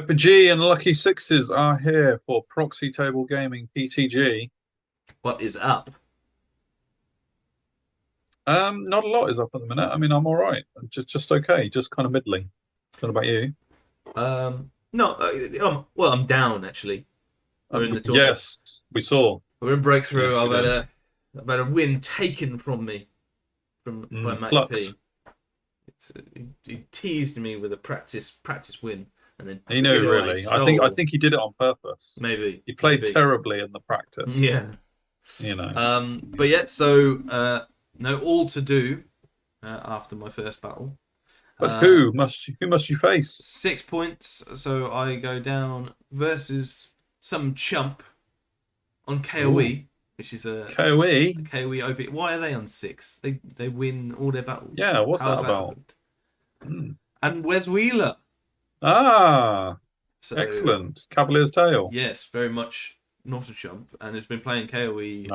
PTG and Lucky Sixes are here for Proxy Table Gaming PTG. What is up? Not a lot is up at the minute. I mean, I'm all right. Just okay. Just kind of middling. What about you? No, well, I'm down actually. We're in the tourney. Yes, we saw. We're in breakthrough. Yes, we did. I've had a win taken from me by Matty Plucked. P. He teased me with a practice win, and then He knew, really. I think he did it on purpose. Maybe He played terribly in the practice. Yeah. You know. But yeah. So no, all to do after my first battle. But who must you face? 6 points. So I go down versus some chump on KOE, Ooh. which is a KOE. KOE OB. Why are they on 6? They win all their battles. Yeah, what's that about? And Wes Weeler. So, excellent. Cavalier's Tale. Yes, very much not a chump, and has been playing KOE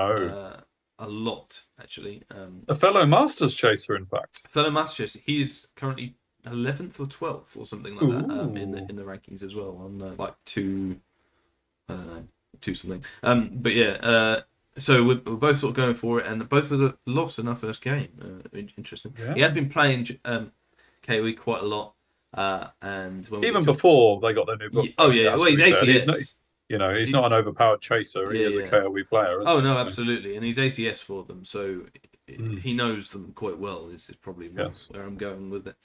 a lot actually. A fellow Masters chaser, in fact. Fellow Masters chaser. He's currently 11th or 12th or something like that in the rankings as well on like two something. But yeah, so we're both sort of going for it, and both with a loss in our first game. Interesting. Yeah. He has been playing KOE quite a lot, and when even before they got their new book. Oh yeah, well he's ACS. He's not an overpowered chaser. He is a KOE player. Oh no, absolutely, and he's ACS for them, so he knows them quite well. Is probably where I'm going with it.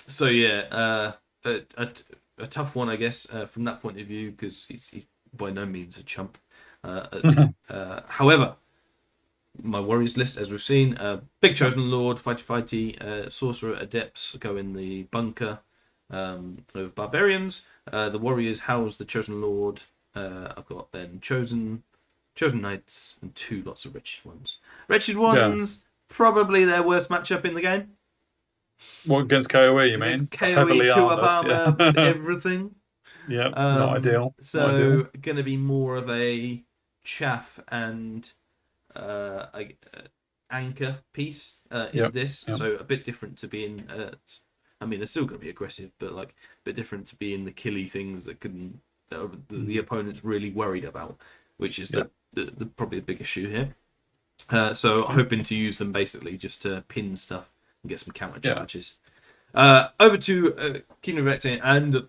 So yeah, a tough one, I guess, from that point of view, because he's by no means a chump. However, my warriors list, as we've seen, big chosen lord, fighty, sorcerer, adepts go in the bunker of barbarians. The warriors house the chosen lord. I've got then chosen knights, and 2 lots of wretched ones. Wretched ones, probably their worst matchup in the game. What, against KOE, you mean? Against KOE 2-up armor with everything. Yeah, not ideal. So, going to be more of a chaff and anchor piece in this. So a bit different to being. I mean, they're still going to be aggressive, but like a bit different to being the killy things that the opponent's really worried about, which is the probably the big issue here. So hoping to use them basically just to pin stuff and get some counter charges. Over to Kingdom of Equitaine and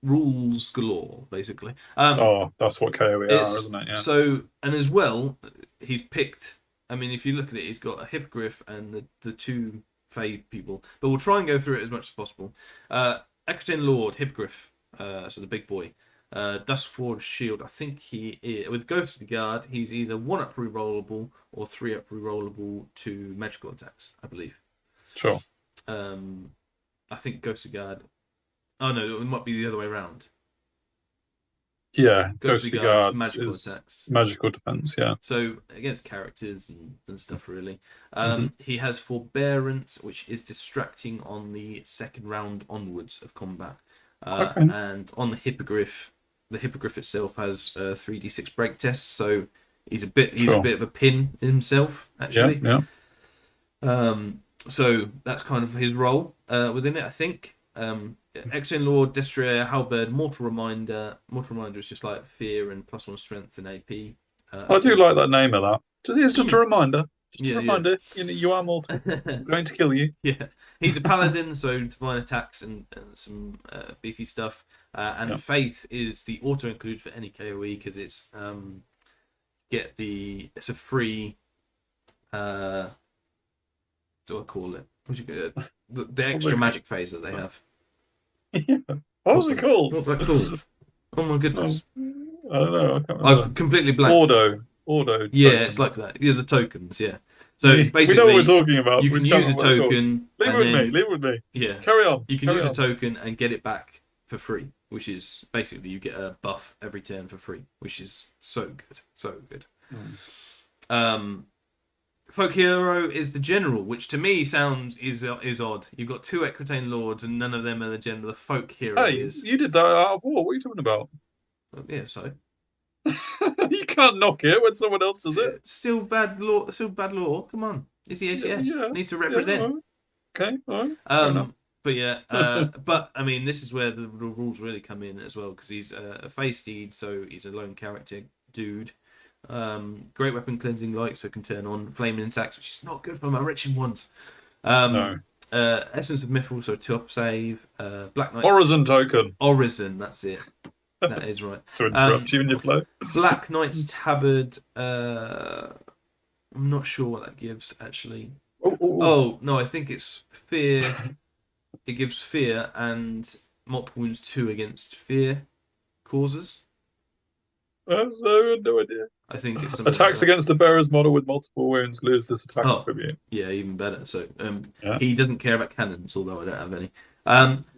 rules galore, basically. That's what KOE are, isn't it? Yeah. So, and as well, he's picked. I mean, if you look at it, he's got a hippogriff and the 2 Fey people, but we'll try and go through it as much as possible. Equitaine Lord, hippogriff, so the big boy. Duskforged Shield, I think he is, with Ghostly Guard, he's either 1-up rerollable or 3-up rerollable to magical attacks, I believe. Sure. I think Ghostly Guard. Oh no, it might be the other way around. Yeah, Ghostly Guard magical attacks. Magical defense, yeah. So against characters and stuff, really. He has Forbearance, which is distracting on the 2nd round onwards of combat. And on the hippogriff itself has 3d6 break tests, so he's a bit of a pin himself, actually. So that's kind of his role within it, I think. Equitaine Lord, Destrier, Halberd, Mortal Reminder. Mortal Reminder is just like fear and +1 strength and AP. I do like that name of that. It's just a reminder. Just a reminder. You are mortal. I'm going to kill you. Yeah. He's a paladin, so divine attacks and some beefy stuff. And Faith is the auto include for any KOE because it's it's a free what do I call it? The extra magic phase that they have. Yeah. What was it called? What's that called? Oh my goodness. I don't know. I can't remember. I've completely blanked. Ordo. Yeah, it's like that. Yeah, the tokens. Yeah. So basically, we know what we're talking about. You can use a token. Leave it with me. Yeah. Carry on. You can use a token and get it back for free, which is basically you get a buff every turn for free, which is so good, so good. Folk hero is the general, which to me is odd. You've got 2 Equitaine lords, and none of them are the general. The folk hero is. You did that out of war. What are you talking about? Yeah, so you can't knock it when someone else does it. Still bad law. Come on, is the ACS needs to represent? Okay, all right. But yeah, but I mean, this is where the rules really come in as well, because he's a face steed, so he's a lone character dude. Great weapon cleansing light, so can turn on flaming attacks, which is not good for my wretched ones. No. Essence of Mithril, so top save. Black Knight's Orison token. Orison, that's it. That is right. To interrupt you in your flow. Black Knight's Tabard. I'm not sure what that gives actually. Oh no, I think it's fear. It gives fear and multiple wounds 2 against fear causes. I have no idea. I think it's attacks against the bearer's model with multiple wounds lose this attack attribute. Yeah, even better. So he doesn't care about cannons, although I don't have any.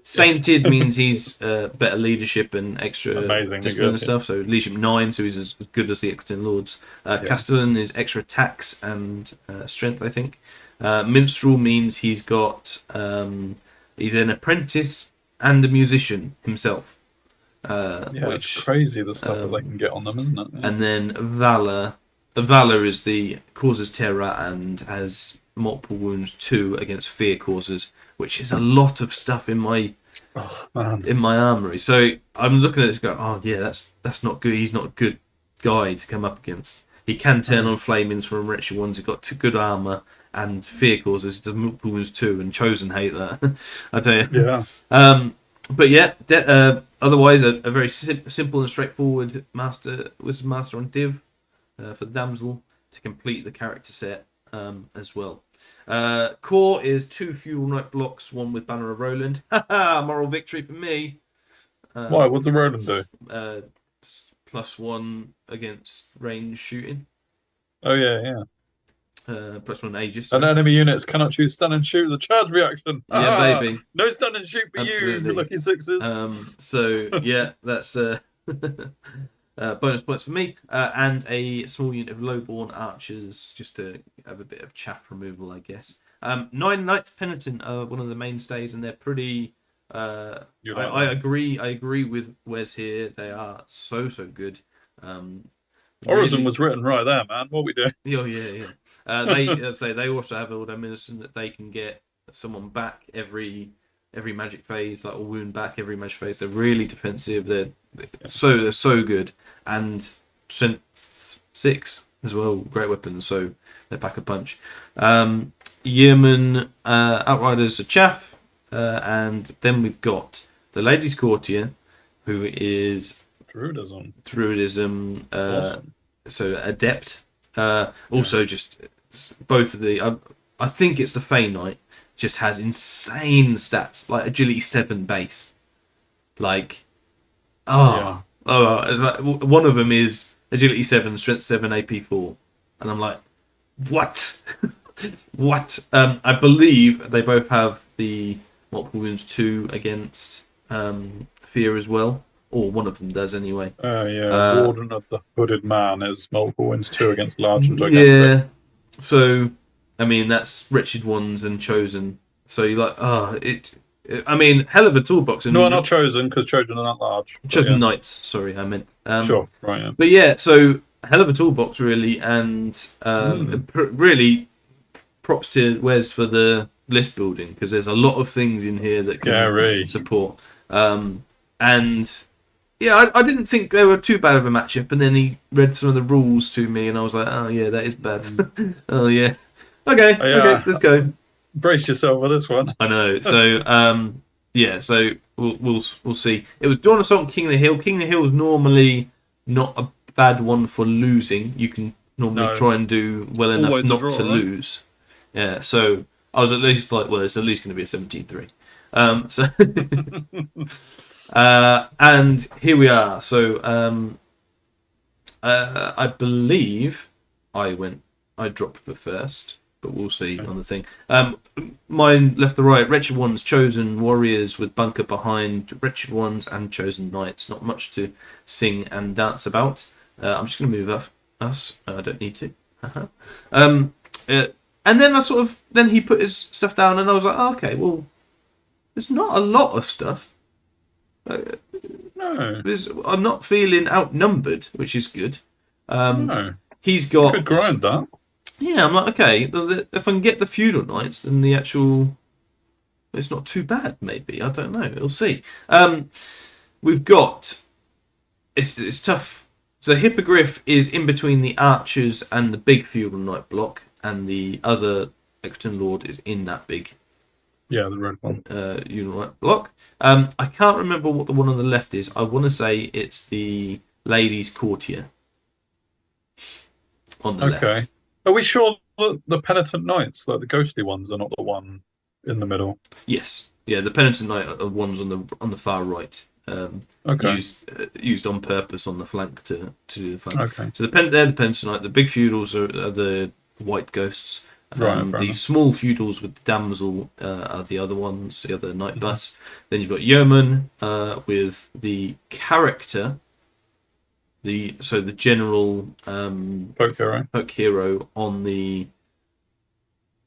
Sainted means he's better leadership and extra discipline and stuff. So leadership 9, so he's as good as the Equitaine Lords. Castellan is extra attacks and strength, I think. Minstrel means he's got he's an apprentice and a musician himself. It's crazy the stuff that they can get on them, isn't it? Yeah. And then Valor. Valor is the causes terror and has multiple wounds 2 against fear causes, which is a lot of stuff in my armory. So I'm looking at this going, oh yeah, that's not good. He's not a good guy to come up against. He can turn on flamings from wretched ones. He's got good armor and fear causes. He does multiple wounds 2, and Chosen hate that. I tell you. Yeah. But yeah, otherwise a very simple and straightforward Wizard Master on Div for the Damsel to complete the character set as well. Core is 2 Feudal Knight blocks, 1 with Banner of Roland. Moral victory for me. Why? What's the Roland do? +1 against range shooting. Oh yeah. +1 Aegis. And enemy units cannot choose stun and shoot as a charge reaction. Yeah, baby. No stun and shoot for you, lucky sixes. So yeah, that's bonus points for me, and a small unit of lowborn archers just to have a bit of chaff removal, I guess. 9 Knights Penitent are one of the mainstays, and they're pretty. I agree with Wes here. They are so good. Orison was written right there, man. What we do? Oh yeah. They also have Order Minister that they can get someone back every magic phase, like a wound back every magic phase. They're really defensive. They're so good, and strength 6 as well. Great weapons, so they pack a punch. Yeoman Outriders are chaff, and then we've got the Ladies Courtier, who is Druidism. Awesome. So adept. Also, just both of the. I think it's the Fey Knight. Just has insane stats, like agility 7 base. Like, it's like, one of them is agility 7, strength 7, AP 4, and I'm like, what? What? I believe they both have the multiple wounds 2 against fear as well. Or one of them does anyway. Warden of the Hooded Man is multiple wounds 2 against large and gigantic. Yeah. So, I mean, that's Wretched Ones and Chosen. So you're like, I mean, hell of a toolbox. No, not Chosen, because Chosen are not large. Chosen Knights, sorry, I meant. Sure, right, yeah. But yeah, so hell of a toolbox, really, and really props to Wes for the list building, because there's a lot of things in here that can support. And yeah, I didn't think they were too bad of a matchup, and then he read some of the rules to me, and I was like, oh yeah, that is bad. Oh yeah. Okay, let's go. Brace yourself for this one. I know. So so we'll see. It was Dawn Assault King of the Hill. King of the Hill is normally not a bad one for losing. You can normally try and do well enough Always not draw, to lose. Yeah, so I was at least like, well, it's at least going to be a 17-3. And here we are. So I believe I dropped for first, but we'll see on the thing. Mine left to right. Wretched Ones, Chosen Warriors with Bunker behind. Wretched Ones and Chosen Knights. Not much to sing and dance about. I'm just going to move us. I don't need to. And then then he put his stuff down, and I was like, oh, okay, well, there's not a lot of stuff. No. I'm not feeling outnumbered, which is good. No. He's got. You could grind that. Yeah, I'm like, okay, if I can get the Feudal Knights, then the actual it's not too bad. Maybe, I don't know. We'll see. We've got it's tough. So Hippogriff is in between the archers and the big feudal knight block, and the other Equitaine Lord is in that big the red one knight block. I can't remember what the one on the left is. I want to say it's the ladies' courtier on the left. Are we sure that the penitent knights, like the ghostly ones, are not the one in the middle? Yes, yeah, the penitent knight are the ones on the far right. Used on purpose on the flank to do the flank. Okay. So they're the penitent knight. The big feudals are the white ghosts. The small feudals with the damsel are the other ones, the other knight bus. Then you've got yeoman with the character, the general folk hero on the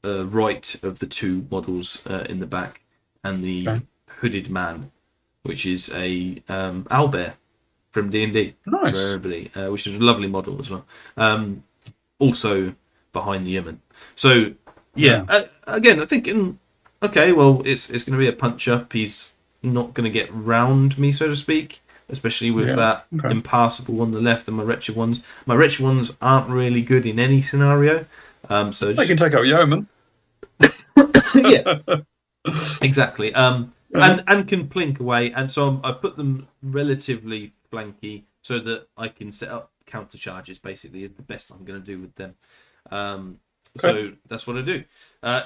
right of the two models in the back, and the hooded man, which is a owlbear from D&D. Nice. For everybody, which is a lovely model as well. Also behind the yeoman. So again, I'm thinking, okay, well, it's going to be a punch up. He's not going to get round me, so to speak, especially with that impassable on the left and my wretched ones. My wretched ones aren't really good in any scenario. So they can take out yeoman. Yeah, exactly. And can plink away, and so I put them relatively flanky so that I can set up counter charges. Basically, is the best I'm going to do with them. So that's what I do.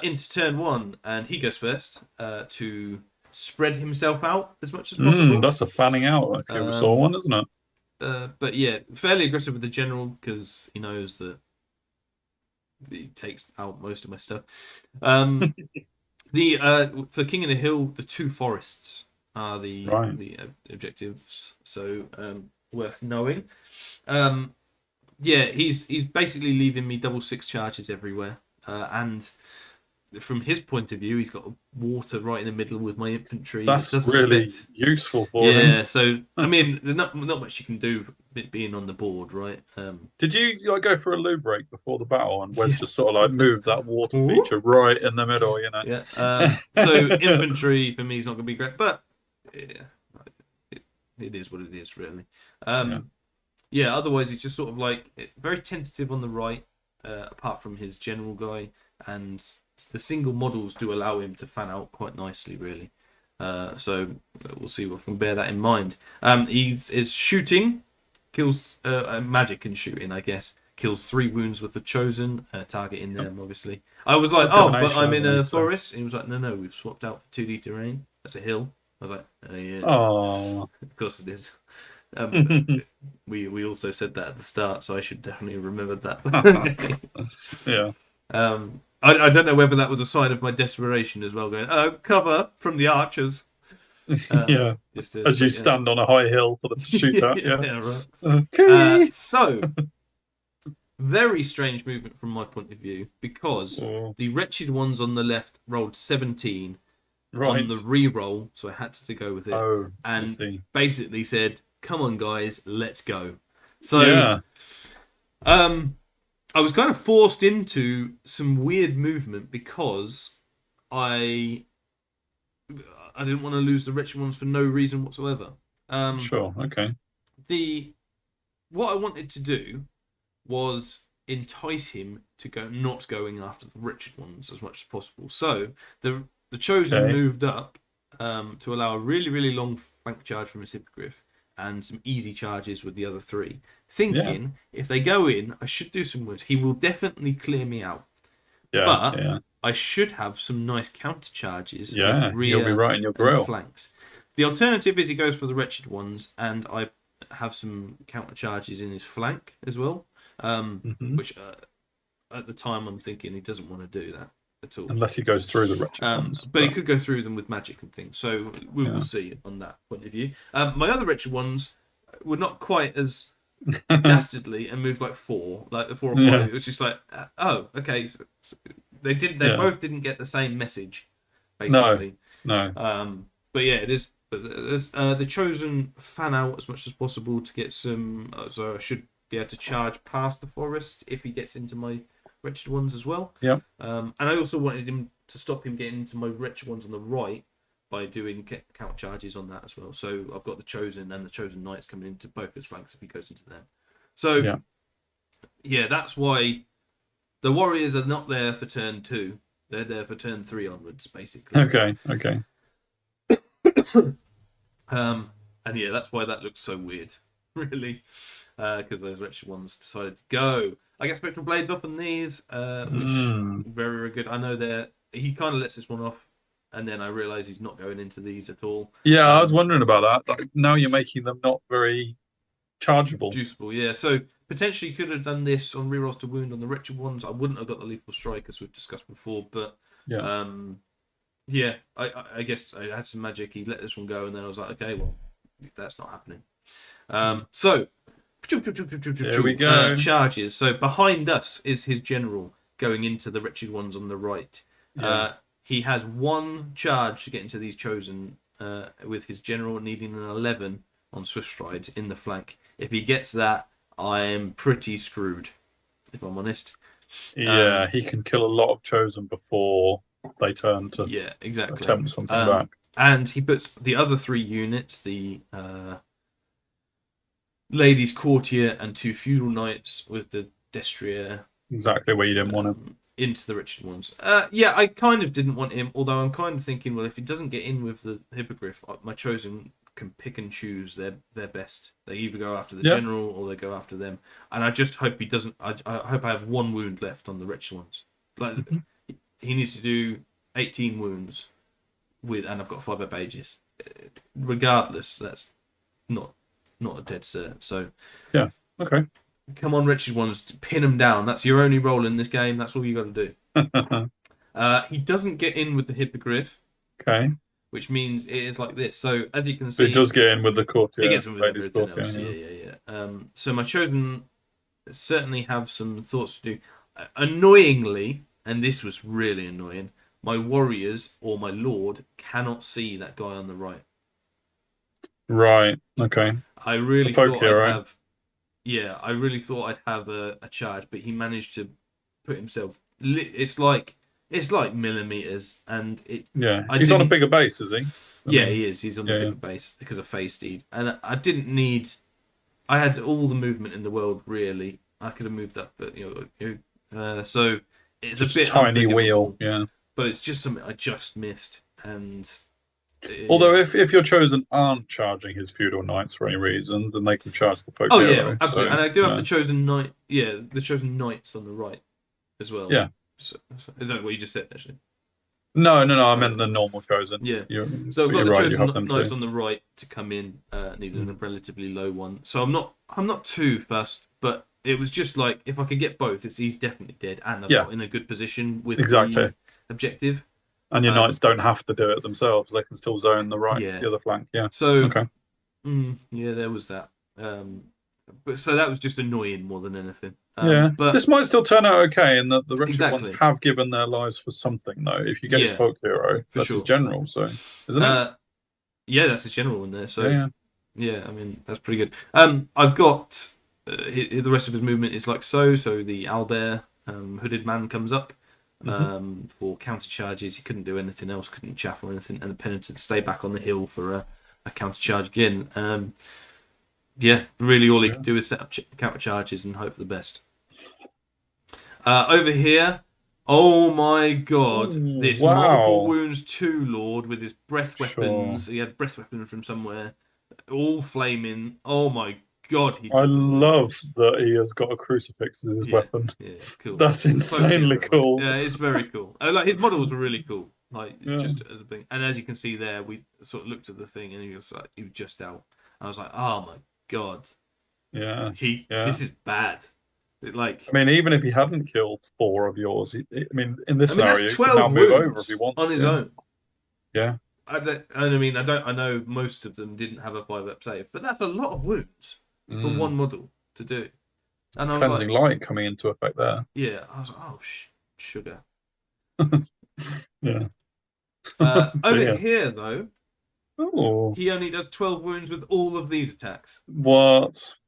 Into turn one, and he goes first to spread himself out as much as possible. That's a fanning out like you saw one, isn't it? But yeah, fairly aggressive with the general because he knows that he takes out most of my stuff. For King of the Hill, the two forests are the objectives, so worth knowing. He's basically leaving me double 6 charges everywhere, and from his point of view, he's got water right in the middle with my infantry. That's really useful for him. Yeah, so I mean, there's not much you can do being on the board, right? Did you go for a loo break before the battle, and Wes just sort of moved that water feature right in the middle, you know? Yeah. So infantry for me is not going to be great, but it is what it is, really. Otherwise, it's just sort of very tentative on the right, apart from his general guy, and the single models do allow him to fan out quite nicely, really. So we'll see if I can bear that in mind. He is shooting, kills magic and shooting, I guess. Kills 3 wounds with the chosen, targeting them, obviously. I was like, but I'm in a forest. And he was like, no, we've swapped out for 2D terrain. That's a hill. I was like, oh, yeah. Oh. Of course it is. We also said that at the start, so I should definitely have remembered that. Yeah. I don't know whether that was a sign of my desperation as well, going, cover from the archers. As you stand on a high hill for them to shoot at. Yeah, right. Okay. So, very strange movement from my point of view, because the wretched ones on the left rolled 17 on the re-roll, so I had to go with it, and basically said, come on, guys, let's go. So, I was kind of forced into some weird movement because I didn't want to lose the wretched ones for no reason whatsoever. Sure, okay. What I wanted to do was entice him to go not going after the wretched ones as much as possible. So the chosen moved up to allow a really, really long flank charge from his hippogriff and some easy charges with the other 3. Thinking, if they go in, I should do some wounds. He will definitely clear me out. But I should have some nice counter charges. Yeah, you'll be right in your grill. Flanks. The alternative is he goes for the wretched ones, and I have some counter charges in his flank as well. Which at the time I'm thinking he doesn't want to do that at all. Unless he goes through the wretched ones. But he could go through them with magic and things. So we will see on that point of view. My other wretched ones were not quite as dastardly and moved 4, like the 4 or 5. It was just okay. So they both didn't get the same message, basically. No. But yeah, it is. But there's the chosen fan out as much as possible to get some. So I should be able to charge past the forest if he gets into my wretched ones as well. Yeah. And I also wanted him to stop him getting into my wretched ones on the right by doing counter charges on that as well. So I've got the Chosen and the Chosen Knights coming into both his flanks if he goes into them. So yeah, that's why the Warriors are not there for turn 2. They're there for turn 3 onwards, basically. Okay. And yeah, that's why that looks so weird, really, because those wretched ones decided to go. I get Spectral Blades off on these, which very, very good. I know he kind of lets this one off, and then I realise he's not going into these at all. Yeah, I was wondering about that. Like, now you're making them not very chargeable. Juiceable, yeah. So potentially could have done this on rerolls to wound on the wretched ones. I wouldn't have got the Lethal Strike as we've discussed before, but yeah, I guess I had some magic. He let this one go, and then I was like, okay, well, that's not happening. So here we go. Charges. So behind us is his general going into the wretched ones on the right. He has 1 charge to get into these Chosen with his general needing an 11 on Swift Stride in the flank. If he gets that, I'm pretty screwed, if I'm honest. Yeah, he can kill a lot of Chosen before they turn to attempt something back. And he puts the other 3 units, the Ladies Courtier and 2 Feudal Knights with the Destrier. Exactly where you didn't want him. Into the wretched ones. Yeah, I kind of didn't want him, although I'm kind of thinking, well, if he doesn't get in with the Hippogriff, my Chosen can pick and choose their best. They either go after the general or they go after them. And I just hope he doesn't. I hope I have 1 wound left on the wretched ones. Like he needs to do 18 wounds and I've got 5 up ages. Regardless, that's not a dead cert. So yeah, okay. Come on, wretched ones, pin him down. That's your only role in this game. That's all you got to do. He doesn't get in with the Hippogriff. Okay. Which means it is like this. So as you can see, it does get in with the Courtier. It gets in with everything else. Yeah. So my Chosen certainly have some thoughts to do. Annoyingly, and this was really annoying, my Warriors or my Lord cannot see that guy on the right. Right. Okay. I really thought I'd have. Yeah, I really thought I'd have a charge, but he managed to put himself. It's like millimeters, and it. Yeah, he's on a bigger base, is he? He is. He's on a bigger base because of Phase Steed, and I didn't need. I had all the movement in the world. Really, I could have moved up, but so it's just a bit tiny wheel. Yeah, but it's just something I just missed, and. Although if your Chosen aren't charging his Feudal Knights for any reason, then they can charge the folk hero. Yeah, absolutely. So, and I do have the Chosen Knight. Yeah, the Chosen Knights on the right as well. Yeah. So, is that what you just said, actually? No. I meant the normal Chosen. Yeah. So I've got the Chosen Knights on the right to come in, needing a relatively low one. So I'm not too fussed, but it was just like if I could get both, he's definitely dead, and I've got in a good position with the objective. And your Knights don't have to do it themselves; they can still zone the other flank. Yeah. So there was that. But so that was just annoying more than anything. But this might still turn out okay, and the wretched ones have given their lives for something, though. If you get his folk hero, that's his general, so isn't it? Yeah, that's his general in there. So yeah, I mean that's pretty good. I've got the rest of his movement is like so. So the Owlbear hooded man comes up. For counter charges, he couldn't do anything else, couldn't chaff or anything, and the Penitent stay back on the hill for a counter charge again. Really all he could do is set up counter charges and hope for the best. Over here, oh my god, this multiple wounds 2 Lord with his breath weapons. He had breath weapon from somewhere, all flaming. Oh my god, I love that he has got a crucifix as his weapon. Yeah, it's cool. That's insanely cool. Yeah, it's very cool. Like his models were really cool. Just as a thing. And as you can see there, we sort of looked at the thing and he was just out. I was like, oh my god. Yeah. This is bad. I mean, even if he hadn't killed 4 of yours, in this scenario, that's he can now move over if he wants on his own. Yeah. I know most of them didn't have a 5-up save, but that's a lot of wounds for one model to do. And I was Cleansing Light coming into effect there. Yeah, I was like, oh, sugar. Yeah. Over here, though, oh, he only does 12 wounds with all of these attacks. What?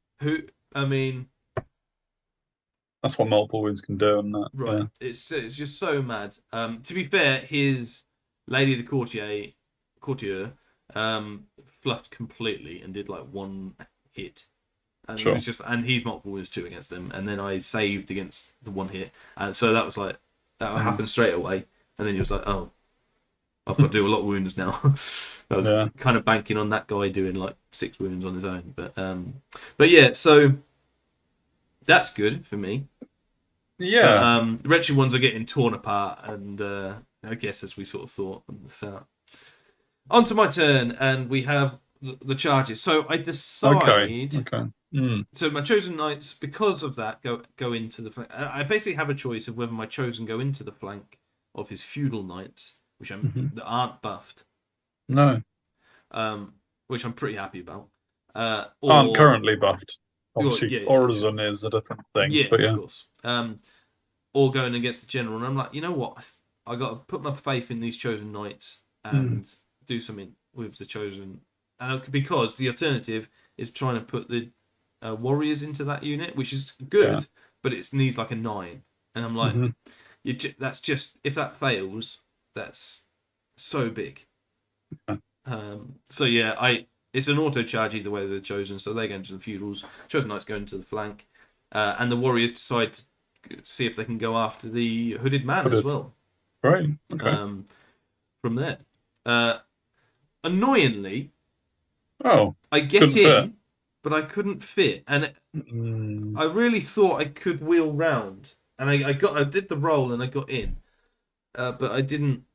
That's what multiple wounds can do, and that. Right. Yeah. It's just so mad. To be fair, his Lady of the Courtier, fluffed completely and did like one hit. And sure. It was just, and he's multiple wounds 2 against them, and then I saved against the one hit, and so that was like that happened straight away. And then he was like, "Oh, I've got to do a lot of wounds now." I was kind of banking on that guy doing like 6 wounds on his own, but yeah, so that's good for me. Yeah. But, wretched ones are getting torn apart, and I guess as we sort of thought on the start. On to my turn, and we have the charges. So I decide. Okay. So my chosen knights, because of that, go into the flank. I basically have a choice of whether my chosen go into the flank of his feudal knights, which that aren't buffed. No. Which I'm pretty happy about. Aren't currently buffed. Obviously, Orison is a different thing. Yeah, but of course. Or going against the general, and I'm like, you know what? I got to put my faith in these chosen knights and do something with the chosen, and because the alternative is trying to put the warriors into that unit, which is good, but it needs like a 9, and I'm like, that's just, if that fails, that's so big. So yeah, it's an auto charge either way. They're chosen, so they go into the feudals. Chosen knights go into the flank, and the warriors decide to see if they can go after the hooded man as well. Right. Okay. From there, annoyingly, I get in, but I couldn't fit, and I really thought I could wheel round, and I did the roll and I got in, but I didn't.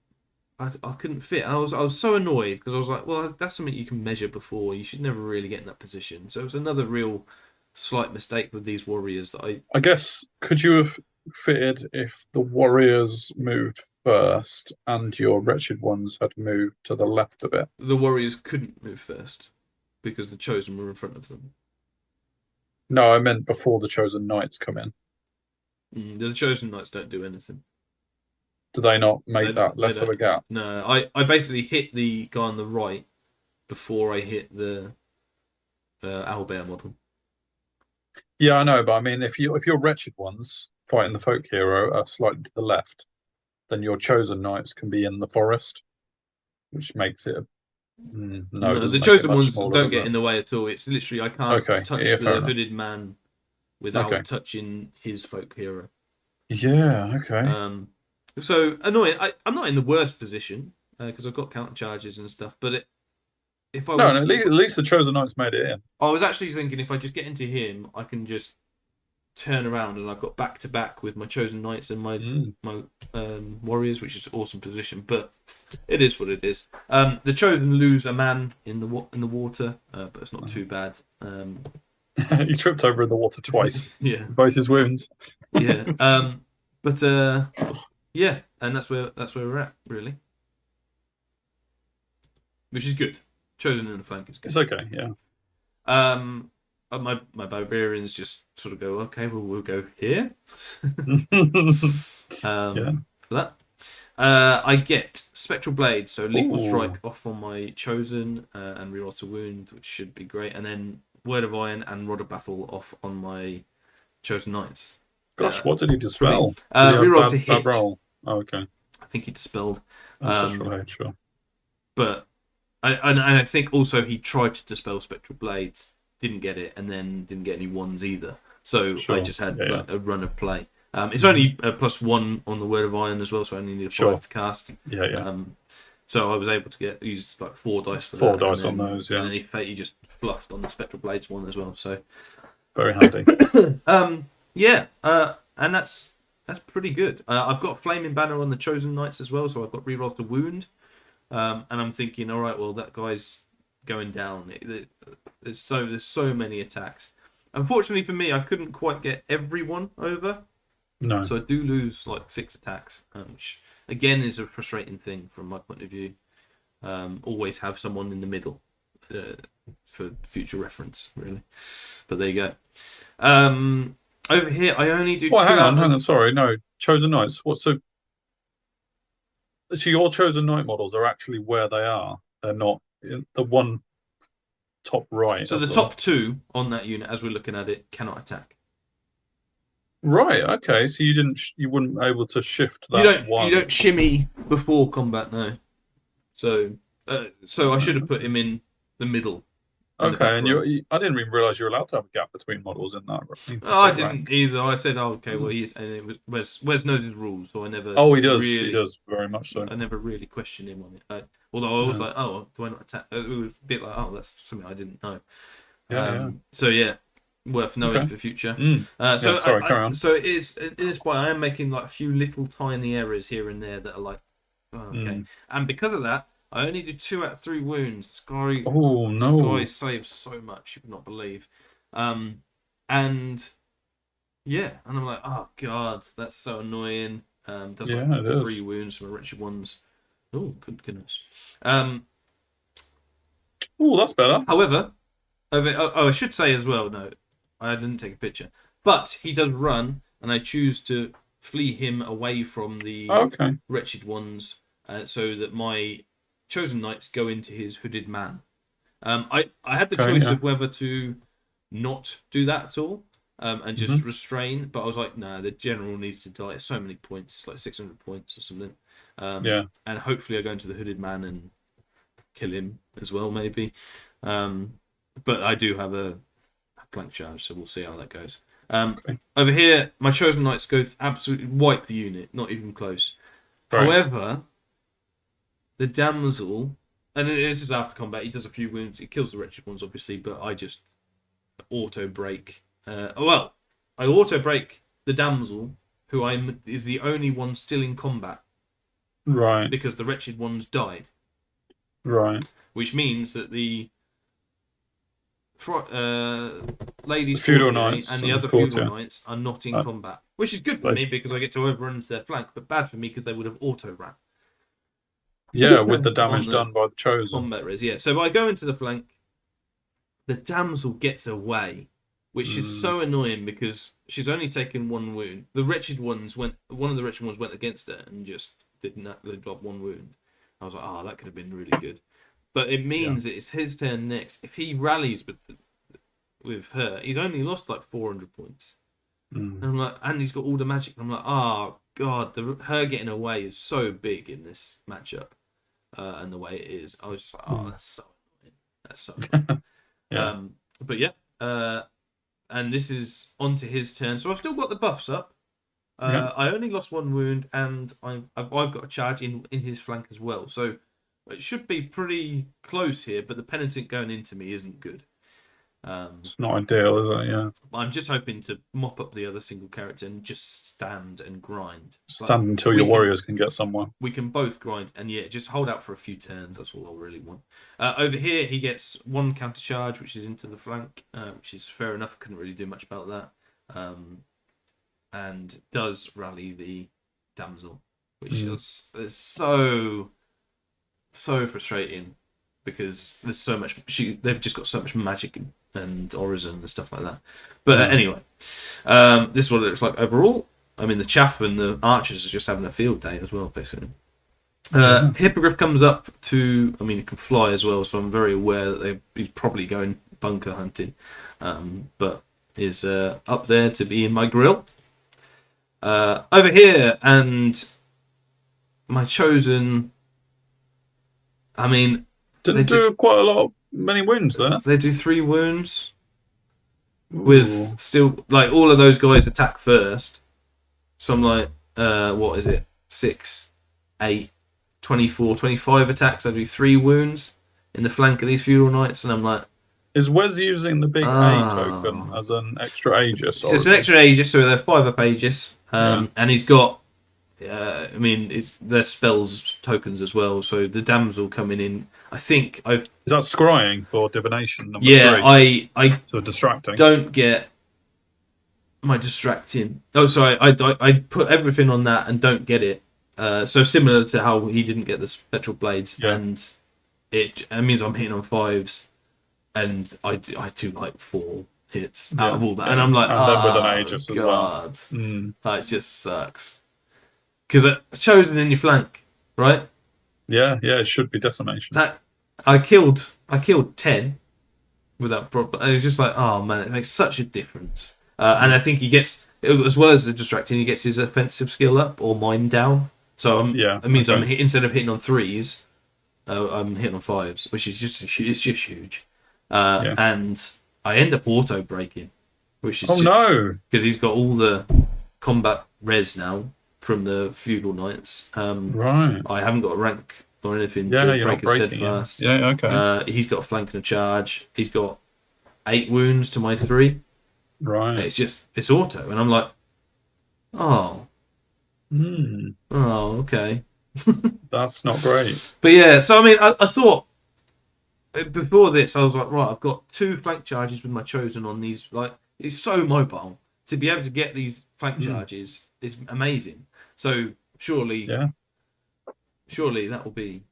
I couldn't fit. And I was so annoyed because I was like, well, that's something you can measure before. You should never really get in that position. So it was another real slight mistake with these warriors. That I guess, could you have fitted if the warriors moved first and your wretched ones had moved to the left a bit? The warriors couldn't move first because the chosen were in front of them. No, I meant before the chosen knights come in. The chosen knights don't do anything. Do they not make that less of a gap? No, I basically hit the guy on the right before I hit the owlbear model. Yeah, I know, but I mean, if your wretched ones fighting the folk hero are slightly to the left, then your chosen knights can be in the forest, which makes it no, the chosen ones don't get in the way at all. It's literally I can't touch the hooded man without touching his folk hero. Yeah. Okay. So annoying. I'm not in the worst position because I've got counter charges and stuff. But at least the chosen knights made it in. I was actually thinking if I just get into him, I can just turn around and I've got back to back with my chosen knights and my warriors, which is an awesome position. But it is what it is. The chosen lose a man in the water, but it's not too bad. He tripped over in the water twice. Yeah, both his wounds. Yeah. Yeah, and that's where we're at, really. Which is good. Chosen in the flank is good. It's okay, yeah. My barbarians just sort of go, okay, well, we'll go here. For that. I get Spectral Blade, so Lethal Strike off on my chosen and reroll to wound, which should be great. And then Word of Iron and Rod of Battle off on my chosen knights. Gosh, what did he dispel? Reroll to hit. Roll. Oh, okay. I think he dispelled. Sure. But I think also he tried to dispel Spectral Blades, didn't get it, and then didn't get any ones either. So I just had a run of play. It's only +1 on the Word of Iron as well, so I only need a 5 to cast. So I was able to use like 4 dice for 4 dice on those, and then he just fluffed on the Spectral Blades one as well. So very handy. And that's pretty good. I've got Flaming Banner on the Chosen Knights as well, so I've got reroll to wound. And I'm thinking, all right, well that guy's going down. There's so many attacks. Unfortunately for me, I couldn't quite get everyone over. No. So I do lose like 6 attacks, which again is a frustrating thing from my point of view. Always have someone in the middle for future reference, really. But there you go. Over here, I only do 2 hang on. Sorry, no. Chosen Knights. So your Chosen Knight models are actually where they are. They're not in the one top right. So the top 2 on that unit, as we're looking at it, cannot attack. Right. Okay. So you wouldn't be able to shift that one. You don't shimmy before combat, no. So I should have put him in the middle. Okay, and I didn't even realize you're allowed to have a gap between models in that. Oh, I didn't either. I said, "Oh, okay, well, and it was Wes knows his rules, so I never." Oh, he does. Really, he does very much so. I never really questioned him on it. Although I was like, "Oh, do I not attack?" It was a bit like, "Oh, that's something I didn't know." Yeah. So yeah, worth knowing for future. Sorry, carry on. So it is. In this point, I am making like a few little tiny errors here and there that are like, oh, okay, and because of that. I only do 2 out of 3 wounds. This guy, saves so much, you would not believe. And yeah, and I'm like, oh god, that's so annoying. Does like 3 wounds from a wretched ones. Oh, good goodness. Oh, that's better. However, I should say as well, no, I didn't take a picture. But he does run, and I choose to flee him away from the wretched ones, so that my chosen knights go into his hooded man. I had the choice of whether to not do that at all and just restrain, but I was like, nah, the general needs to die. It's so many points, it's like 600 points or something. And hopefully I go into the hooded man and kill him as well, maybe. But I do have a flank charge, so we'll see how that goes. Over here, my chosen knights go absolutely wipe the unit, not even close. Right. However, the damsel, and this is after combat, he does a few wounds, he kills the wretched ones, obviously, but I just auto break. I auto break the damsel, who is the only one still in combat. Right. Because the wretched ones died. Right. Which means that the ladies feudal knights and the other feudal knights are not in combat. Which is good for me because I get to overrun into their flank, but bad for me because they would have auto ran. Yeah, with the damage done by the chosen. Combat res, yeah. So I go into the flank, the damsel gets away, which is so annoying because she's only taken 1 wound. One of the wretched ones went against her and just did not drop 1 wound. I was like, that could have been really good. But it means that it's his turn next. If he rallies with her, he's only lost like 400 points. And I'm like, and he's got all the magic. And I'm like, oh god, her getting away is so big in this matchup, and the way it is. I was just like, that's so annoying. That's so annoying. But yeah, and this is onto his turn. So I've still got the buffs up. I only lost 1 wound, and I've got a charge in his flank as well. So it should be pretty close here. But the penitent going into me isn't good. It's not ideal, is it? Yeah. I'm just hoping to mop up the other single character and just stand and grind. Stand until your warriors can get somewhere. We can both grind, and just hold out for a few turns. That's all I really want. Over here, he gets 1 counter charge, which is into the flank, which is fair enough. Couldn't really do much about that. And does rally the damsel, which is so frustrating because there's so much. They've just got so much magic and orison and stuff like that. But anyway, this is what it looks like overall. I mean, the chaff and the archers are just having a field day as well, basically. Hippogriff comes up to, I mean, he can fly as well, so I'm very aware that he's probably going bunker hunting, but is up there to be in my grill. Over here, and my chosen, I mean, they do quite a lot, many wounds there. They do 3 wounds. With still, like, all of those guys attack first. So I'm like, what is it? 6, 8, 24, 25 attacks. I do 3 wounds in the flank of these feudal knights, and I'm like, is Wes using the big A token as an extra Aegis? So it's an extra Aegis, so they're 5 up Aegis. And he's got, I mean, they're spells tokens as well. So the damsel coming in, I think Is that scrying or divination? Number 3? I so distracting. Don't get my distracting. Oh, sorry, I put everything on that and don't get it. So similar to how he didn't get the spectral blades, and it means I'm hitting on 5s, and I do like 4 hits out of all that, and I'm like, and then with an Aegis as well. That just sucks. Because chosen in your flank, right? Yeah, it should be decimation. That I killed 10 without problem. And it was just like, oh man, it makes such a difference. And I think he gets as well as the distracting, he gets his offensive skill up or mine down. So it means I'm instead of hitting on 3s, I'm hitting on 5s, which is just huge. And I end up auto breaking, which is because he's got all the combat res now from the feudal knights. Right. I haven't got a rank or anything to break a steadfast. Yeah, okay. He's got a flank and a charge. He's got 8 wounds to my 3. Right. It's auto, and I'm like, oh, okay. That's not great. But yeah, so I mean, I thought before this, I was like, right, I've got 2 flank charges with my chosen on these. Like, it's so mobile to be able to get these flank charges is amazing. So surely that will be,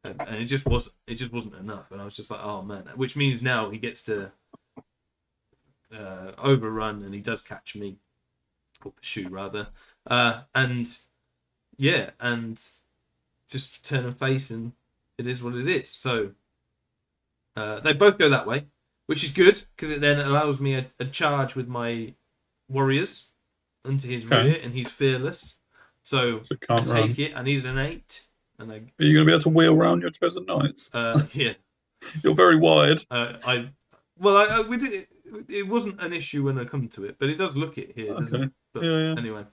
and it just wasn't enough. And I was just like, oh man, which means now he gets to overrun, and he does catch me, or pursue rather, and just turn and face, and it is what it is. So they both go that way, which is good because it then allows me a charge with my warriors into his rear, and he's fearless. So I take it. I needed an 8, and are you going to be able to wheel around your chosen knights? Yeah, you're very wide. We did. It wasn't an issue when I come to it, but it does look it here, doesn't it? But anyway,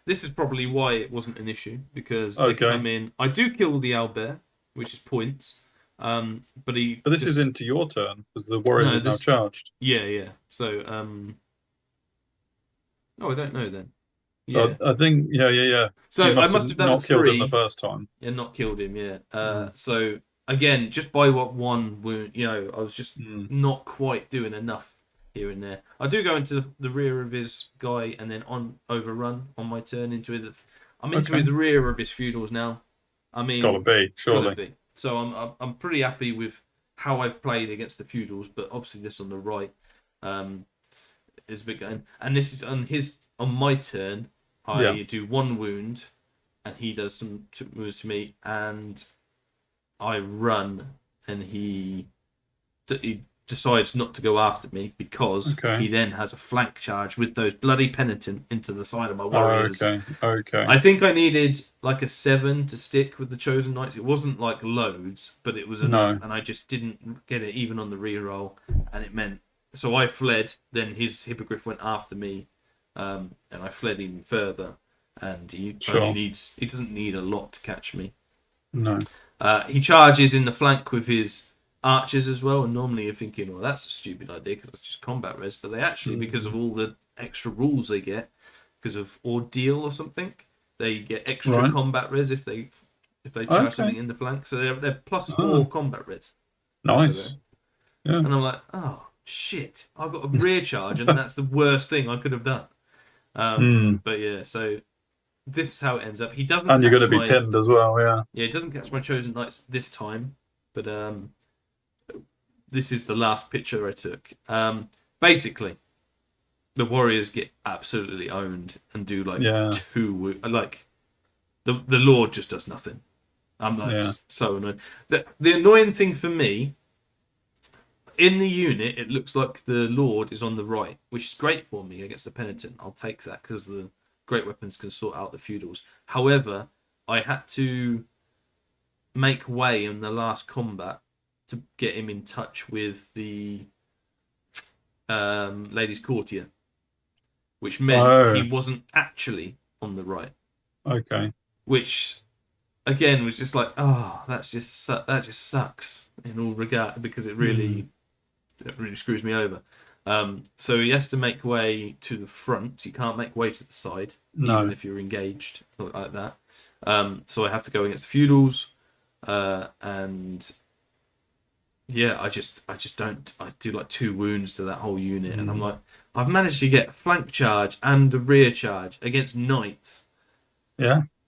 this is probably why it wasn't an issue, because they come in. I do kill the owlbear, which is points. But this is into your turn because the warriors are now charged. Yeah. So I don't know then. So I think So I must have done not 3. killed him the first time. Yeah, not killed him. Yeah. So again, just by one wound, I was just not quite doing enough here and there. I do go into the rear of his guy and then overrun on my turn into his. I'm into the rear of his feudals now. I mean, it's gotta be, surely. Gotta be. So I'm pretty happy with how I've played against the feudals, but obviously this on the right is a bit going. And this is on my turn. I do 1 wound, and he does some wounds to me, and I run, and he decides not to go after me because he then has a flank charge with those bloody penitent into the side of my warriors. Okay. I think I needed like a 7 to stick with the chosen knights. It wasn't like loads, but it was enough, and I just didn't get it even on the reroll, and it meant so I fled. Then his hippogriff went after me, and I fled even further. And he doesn't need a lot to catch me. No. He charges in the flank with his archers as well, and normally you're thinking, well, that's a stupid idea because it's just combat res, but they actually, because of all the extra rules they get, because of ordeal or something, they get extra combat res if they charge something in the flank, so they're +4 combat res. Nice. Yeah. And I'm like, oh shit, I've got a rear charge, and that's the worst thing I could have done. But yeah, so this is how it ends up. He doesn't, and you're going to be pinned as well. Yeah, he doesn't catch my chosen knights this time, but this is the last picture I took. Basically, the warriors get absolutely owned and do like 2. Like the Lord just does nothing. I'm like so annoyed. The annoying thing for me, in the unit, it looks like the Lord is on the right, which is great for me against the penitent. I'll take that because the great weapons can sort out the feudals. However, I had to make way in the last combat to get him in touch with the Lady's Courtier, which meant he wasn't actually on the right. Okay. Which, again, was just like, that just sucks in all regard, because it really screws me over. So he has to make way to the front. You can't make way to the side, even if you're engaged like that. So I have to go against the feudals, and I just don't. I do like 2 wounds to that whole unit, and I'm like, I've managed to get a flank charge and a rear charge against knights.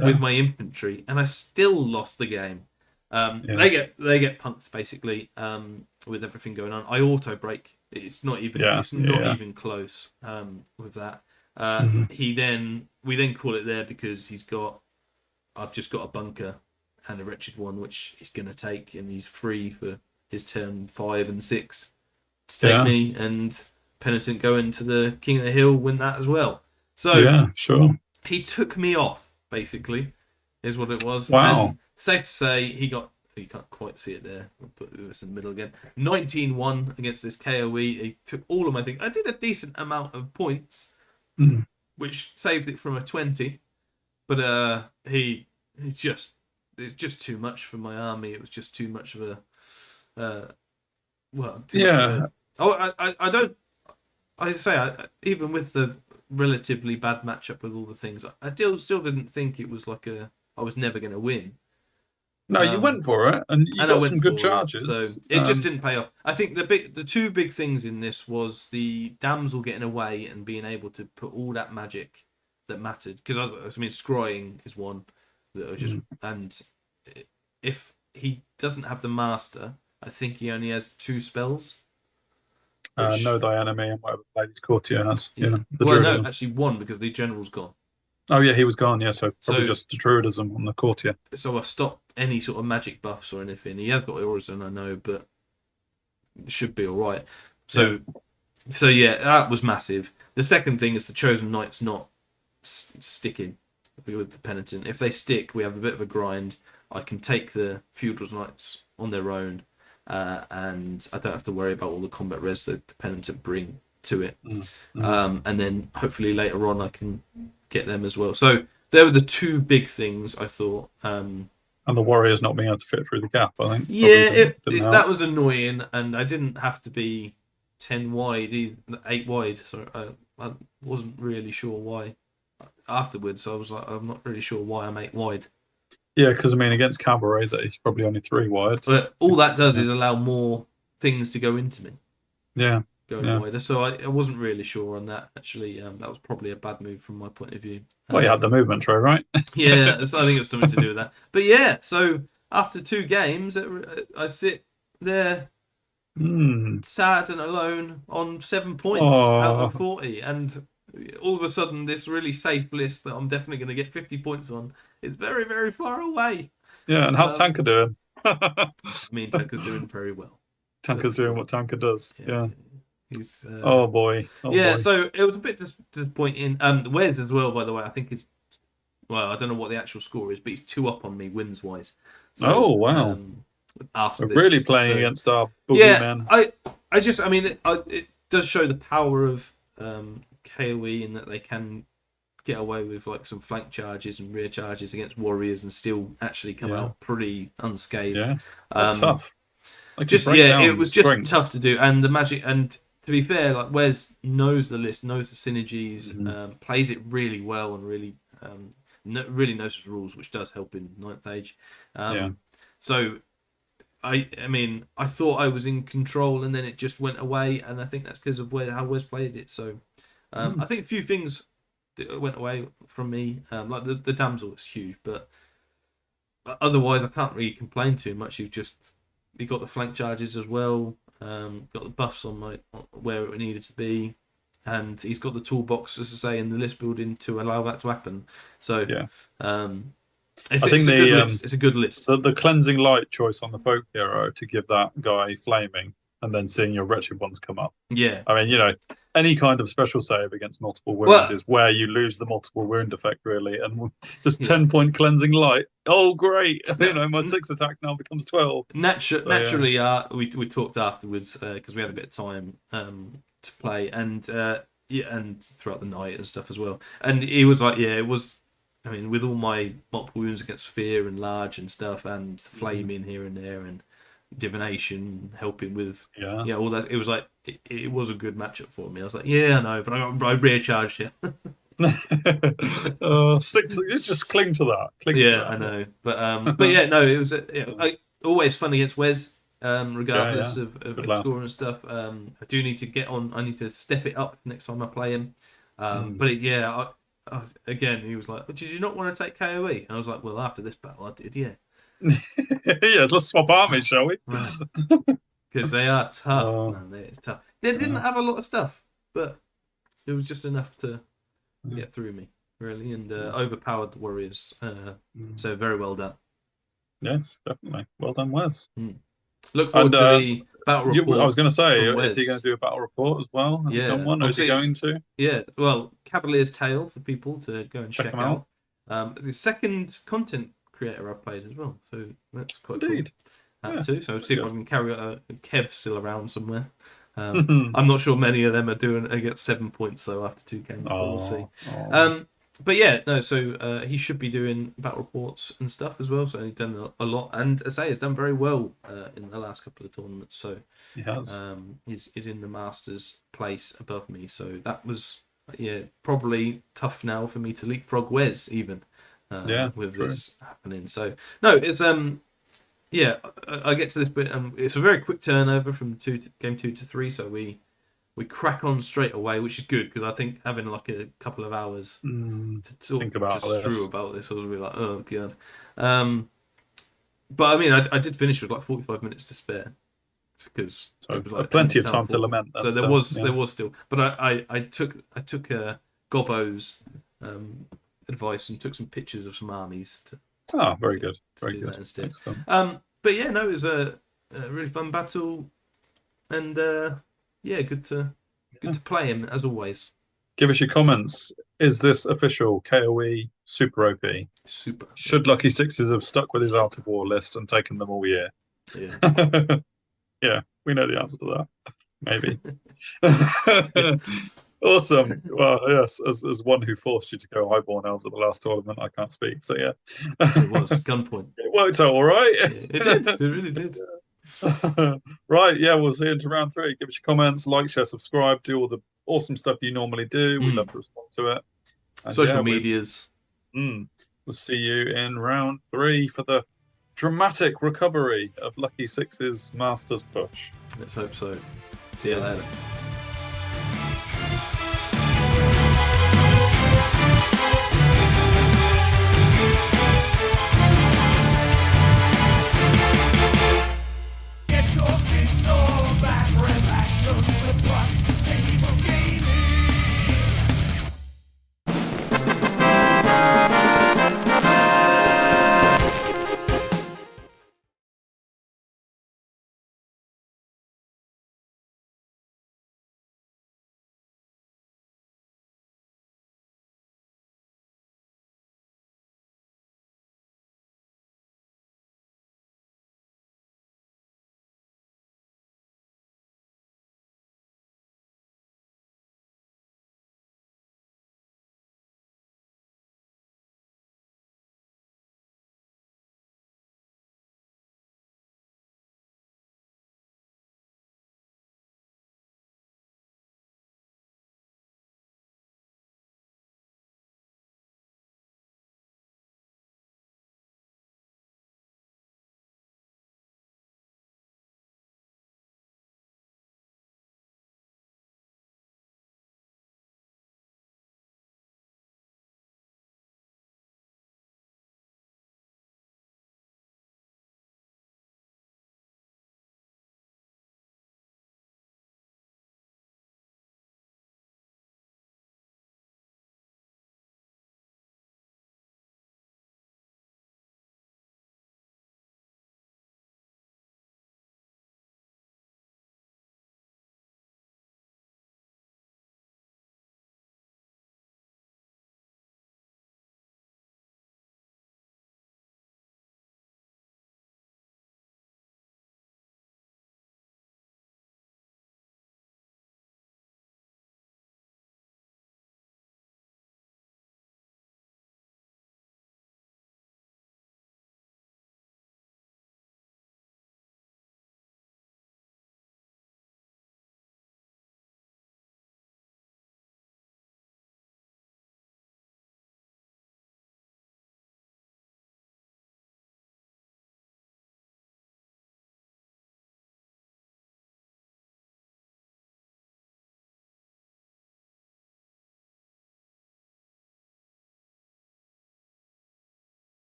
With my infantry, and I still lost the game. They get punked basically with everything going on. I auto break. It's not even even close with that. We then call it there because I've just got a bunker and a wretched one which he's gonna take, and he's free for his turn 5 and 6 to take me, and Penitent go into the King of the Hill, win that as well. So yeah, sure. he took me off, basically, is what it was. Wow. And safe to say, he got. You can't quite see it there. I'll put this in the middle again. 19-1 against this KOE. He took all of my things. I did a decent amount of points, which saved it from a 20. But it's just too much for my army. It was just too much of a I don't. Even with the relatively bad matchup with all the things, I still didn't think it was like I was never going to win. No, you went for it, and you got some good charges. So it just didn't pay off. I think the two big things in this was the damsel getting away and being able to put all that magic that mattered. Because I mean, scrying is one that I just and if he doesn't have the master, I think he only has 2 spells. Know thy enemy and whatever Lady's Courtier has. Yeah. No, actually 1 because the general's gone. Oh yeah, he was gone. Yeah, so probably just the Druidism on the Courtier. So I stopped any sort of magic buffs or anything. He has got Orison, I know, but it should be all right. So yeah, that was massive. The second thing is the Chosen Knights not sticking with the Penitent. If they stick, we have a bit of a grind. I can take the Feudal Knights on their own, and I don't have to worry about all the combat res that the Penitent bring to it. And then hopefully later on I can get them as well. So there were the 2 big things I thought. And the Warriors not being able to fit through the gap, I think. Yeah, that was annoying, and I didn't have to be 10 wide, 8 wide. So I wasn't really sure why. Afterwards, I was like, I'm not really sure why I'm 8 wide. Yeah, because I mean, against Cabaret, that he's probably only 3 wide. But all that does is allow more things to go into me. Yeah. Going wider. So I wasn't really sure on that, actually. That was probably a bad move from my point of view. Well, you had the movement tray, right? Yeah, I think it was something to do with that. But yeah, so after 2 games, I sit there sad and alone on 7 points out of 40. And all of a sudden, this really safe list that I'm definitely going to get 50 points on is very, very far away. Yeah, and how's Tanker doing? Tanker's doing very well. Tanker's doing what Tanker does. Yeah. He's oh boy. So it was a bit disappointing. Wes as well, by the way, I think I don't know what the actual score is, but he's 2 up on me wins wise. So, wow. After we're really playing against our boogeyman. It does show the power of KOE in that they can get away with like some flank charges and rear charges against warriors and still actually come out pretty unscathed. Yeah, tough. Like it was just tough to do, and the magic. And to be fair, like Wes knows the list, knows the synergies, plays it really well, and really knows his rules, which does help in 9th Age. So I thought I was in control, and then it just went away, and I think that's because of how Wes played it. So I think a few things went away from me, like the damsel was huge, but otherwise I can't really complain too much. He got the flank charges as well, got the buffs on where it needed to be, and he's got the toolbox, as I say, in the list building to allow that to happen. So it's a good list. The cleansing light choice on the folk hero to give that guy flaming, and then seeing your wretched ones come up. Yeah, I mean, any kind of special save against multiple wounds is where you lose the multiple wound effect, really. And just 10-point cleansing light. Oh, great! My 6 attack now becomes 12. Naturally, we talked afterwards because we had a bit of time to play, and and throughout the night and stuff as well. And he was like, it was. I mean, with all my multiple wounds against fear and large and stuff, and flaming here and there, and divination helping with all that, it was like it was a good matchup for me. I was like, I know, but I rear charged you. 6, you just cling to that. I know, but it was always fun against Wes, regardless of score and stuff. I do need to get on. I need to step it up next time I play him. Again, he was like, "Did you not want to take KOE?" And I was like, "Well, after this battle, I did, yeah." Let's swap armies, shall we? Because they are tough, man. It's tough. They didn't have a lot of stuff, but it was just enough to get through me, really, and overpowered the warriors. So very well done. Yes, definitely. Well done, Wes. Look forward And to the battle report. I was going to say, from is he going Wes. to do a battle report as well? Has he done one? Or is he going to? Yeah, well, Cavalier's Tale for people to go and check him out. The second content creator I've played as well, so that's quite Indeed. cool. Yeah, too. So see if I can carry Kev still around somewhere. Hmm. I'm not sure many of them are doing. They get 7 points though after 2 games, but we'll see. But yeah, no. So he should be doing battle reports and stuff as well. So he's done a lot, and as I say, he's done very well in the last couple of tournaments. So he has. He's in the Masters place above me. So that was probably tough now for me to leapfrog Wes even. With true. This happening. So no, it's I get to this bit. It's a very quick turnover from game 2 to 3. So we crack on straight away, which is good because I think having like a couple of hours to talk think about just through about this, I was really like, oh god. But I mean, I did finish with like 45 minutes to spare because it was like plenty of time to lament. So there was still, but I took Gobbo's advice and took some pictures of some armies to. Very good. Very good. Excellent. But yeah, no, it was a really fun battle, and good to play him as always. Give us your comments. Is this official KOE super OP? Super. Should Lucky Sixes have stuck with his Art of War list and taken them all year? Yeah. Yeah, we know the answer to that. Maybe. Awesome. Well, yes, as one who forced you to go Highborn Elves at the last tournament, I can't speak. So yeah, it was gunpoint. It worked out all right. It did. It really did. Right. Yeah, we'll see you into round 3. Give us your comments, like, share, subscribe, do all the awesome stuff you normally do. We love to respond to it. And social medias. We'll see you in round 3 for the dramatic recovery of Lucky Six's Masters push. Let's hope so. See you later.